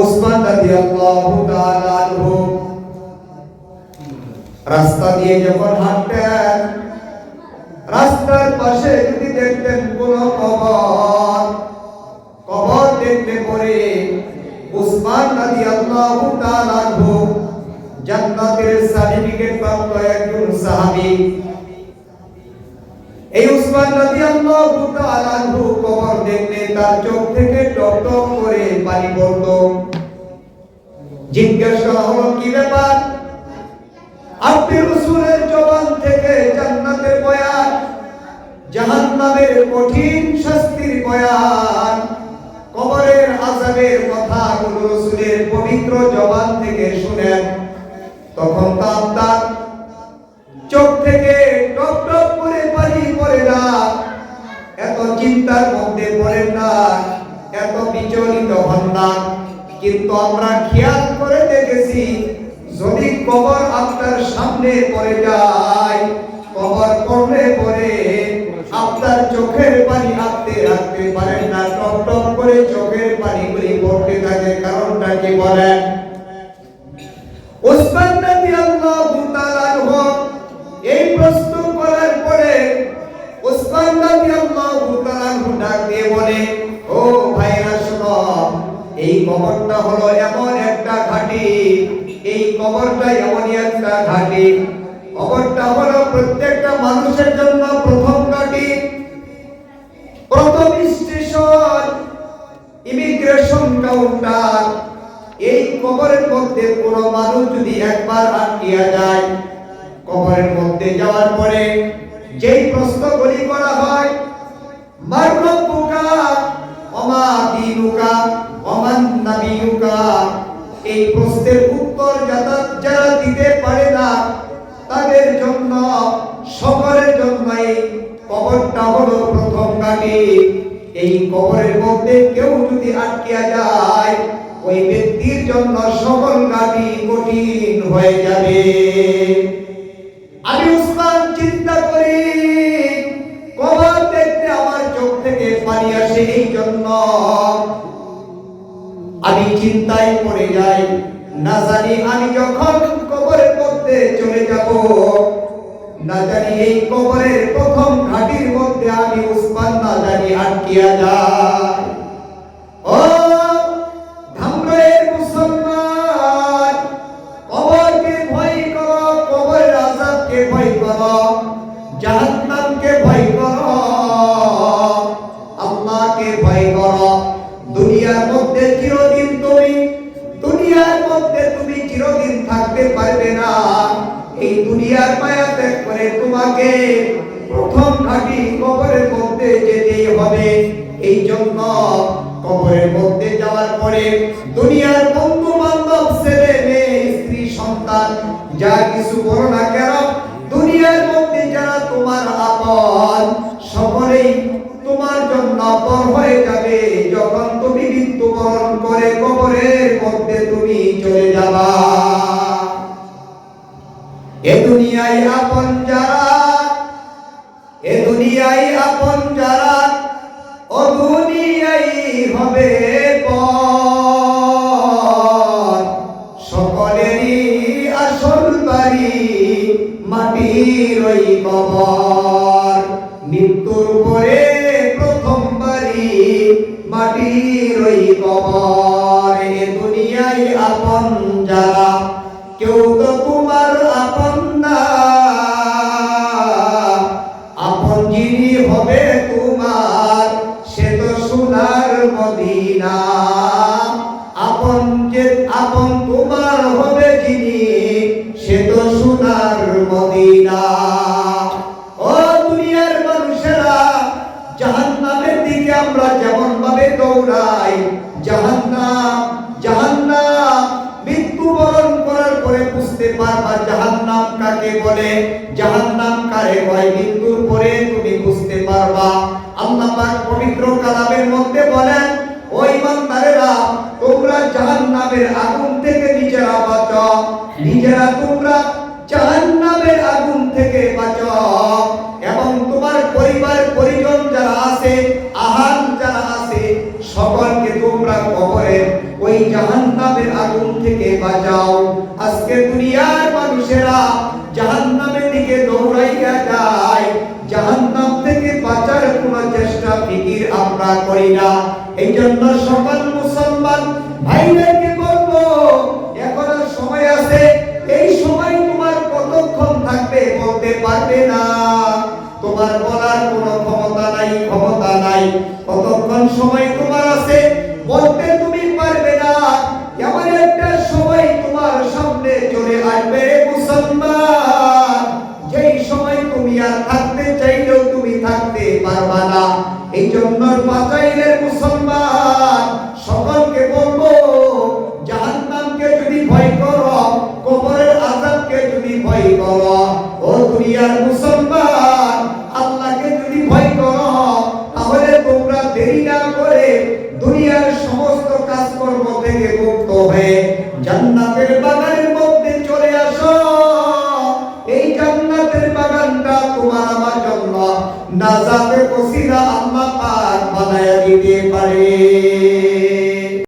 উসমান রাদিয়াল্লাহু তাআলা আনহু রাস্তা দিয়ে যখন হাঁটতেন, রাস্তার পাশে যদি দেখতেন কোন কবর দেখতে পরে উসমান রাদিয়াল্লাহু তাআলা আনহু জান্নাতের সার্টিফিকেট প্রাপ্ত একজন সাহাবী। এই উসমান রাদিয়াল্লাহু তাআলা আনহু কবর দেখলে তার চোখ থেকে টপ টপ করে পানি পড়তো। জিজ্ঞাসা হলো, কি ব্যাপার? আপনি রাসূলের জবান থেকে জান্নাতের বয়ান, জাহান্নামের কঠিন শাস্তির বয়ান, কবরের আযাবের কথাগুলো রাসূলের পবিত্র জবান থেকে শুনেন, তখন তার চোখ থেকে টপ টপ করে পানি পড়ে না। এত চিন্তার মধ্যে পড়েন না, এত বিচলিত হন না। কিন্তু আমরা খেয়াল করে দেখেছি, যদি কবর আপনার সামনে পড়ে যায়, কবর পড়লে পরে আপনার চোখের পানি আপনি রাখতে পারেন না, টপ টপ করে চোখের পানিগুলি পড়তে থাকে। কারণটা কি বলেন? উসমান রাদিয়াল্লাহু তাআলা আনহু এই প্রশ্ন করার পরে উসমান রাদিয়াল্লাহু তাআলা আনহু ডাক দিয়ে বলে, ও ভাইরা শোনো, এই কবরটা হলো এমন একটা ঘাঁটি, এই কবরটা এমনই একটা ঘাঁটি, কবরটা হলো প্রত্যেকটা মানুষের জন্য প্রথম ঘাঁটি, প্রথম স্টেশন, ইমিগ্রেশন কাউন্টার। এই কবরের মধ্যে কোনো মানুষ যদি একবার আটকিয়া যায়, কবরের মধ্যে যাওয়ার পরে যেই প্রশ্নগুলি করা হয়, মান রাব্বুকা ওমা দীনুকা ওমান নাবিয়ুকা, এই প্রশ্নের উত্তর যারা দিতে পারে না, তাদের জন্য, সকলের জন্য এই কবরটা হলো প্রথম ঘাঁটি। এই কবরের মধ্যে কেউ যদি আটকিয়া যায়, ওই ব্যক্তির জন্য সকল ঘাঁটি কঠিন হয়ে যাবে। আমি উসমান চিন্তা করি, কবর দেখতে আমার চোখ থেকে পানি আসে, এই জন্য আমি চিন্তায় পড়ে যাই, না জানি আমি যখন কবরের মধ্যে চলে যাব, না জানি এই কবরের প্রথম ঘাটির মধ্যে আমি উসমান না জানি আটকিয়া যাই। ও ধামরাইয়ের মুসলমান, কবরকে ভয় করো, কবরের আযাবকে ভয় করো, জাহান্নামকে ভয় করো, আল্লাহকে ভয় করো। দুনিয়ার মধ্যে চিরদিন চিরদিন থাকতে পারবে না। এই দুনিয়ার মায়া ত্যাগ করে তোমাকে প্রথম ঘাঁটি কবরের মধ্যে যেতেই হবে। এই জন্য কবরের মধ্যে যাওয়ার পরে দুনিয়ার বন্ধু বান্ধব, ছেলে মেয়ে, স্ত্রী সন্তান, যা কিছু করো না কেন, দুনিয়ার মধ্যে যারা তোমার আপন, সকলেই তোমার জন্য পর হয়ে যাবে যখন তুমি মৃত্যুবরণ করে কবরের মধ্যে তুমি চলে যাবা। এ দুনিয়ায় আপন যারা, এ দুনিয়ায় আপন যারা, ও দুনিয়ায় হবে পর। সকলেরই আসল বাড়ি মাটির ওই কবর। মৃত্যুর পরে প্রথম বাড়ি মাটির ওই কবর। এ দুনিয়ায় আপন যারা, কেউ তো তোমার আপন না, আপন যিনি হবে তোমার, সে তো সোনার মদিনা। আপন তোমার হবে যিনি, সে তো সোনার মদিনা। ও দুনিয়ার মানুষেরা, জাহান্নামের দিকে আমরা যেমন ভাবে দৌড়াই, জাহান্নাম জাহান্নাম মৃত্যুবরণ করার পরে বুঝতে পারবা জাহান্নাম কাকে বলে, জাহান্নাম কারে হয়, মৃত্যুর পরে তুমি বুঝতে পারবা। আল্লাহ পাক পবিত্র কালামের মধ্যে বলেন, ও ঈমানদারেরা, তোমরা জাহান্নামের আগুন থেকে নিজেরা বাঁচো, নিজেরা তোমরা জাহান্নামের আগুন থেকে বাঁচো, এবং তোমার পরিবার পরিজন যারা আছে, আহাল যারা আছে, সকলকে তোমরা কবরের ওই জাহান্নাম জাহান্নামের আগুন থেকে বাঁচাও। আজকে দুনিয়ার মানুষেরা জাহান্নামের দিকে দৌড়াইয়া যায়, জাহান্নাম থেকে বাঁচার কোনো চেষ্টা ফিকির আমরা করি না। এই জন্য সকল মুসলমান ভাইদেরকে বলবো, এখনো সময় আছে। এই সময় তোমার কতক্ষণ থাকবে বলতে পারবে না, তোমার বলার কোনো ক্ষমতা নাই। কতক্ষণ সময় তোমার আছে বলতে তুমি পারবে না। এমন একটা সময় তোমার সামনে চলে আসবে মুসলমান, যেই সময় তুমি আর থাকতে চাইলেও তুমি থাকতে পারবা না। এই জন্য বাঁচাইলের মুসলমান সকলকে বলবো, জাহান্নামকে যদি ভয় করো, কবরের আযাবকে যদি ভয় করো, ও দুনিয়ার মুসলমান আল্লাহকে যদি ভয় করো, তাহলে তোমরা দেরি না করে দুনিয়ার সমস্ত কাজকর্ম থেকে মুক্ত হয়ে জান্নাতের বাগানের মধ্যে চলে আসো। এই জান্নাতের বাগানটা তোমার আমার জন্য নাজাতের ওসিলা আল্লাহ পাক বানায়া দিতে পারে।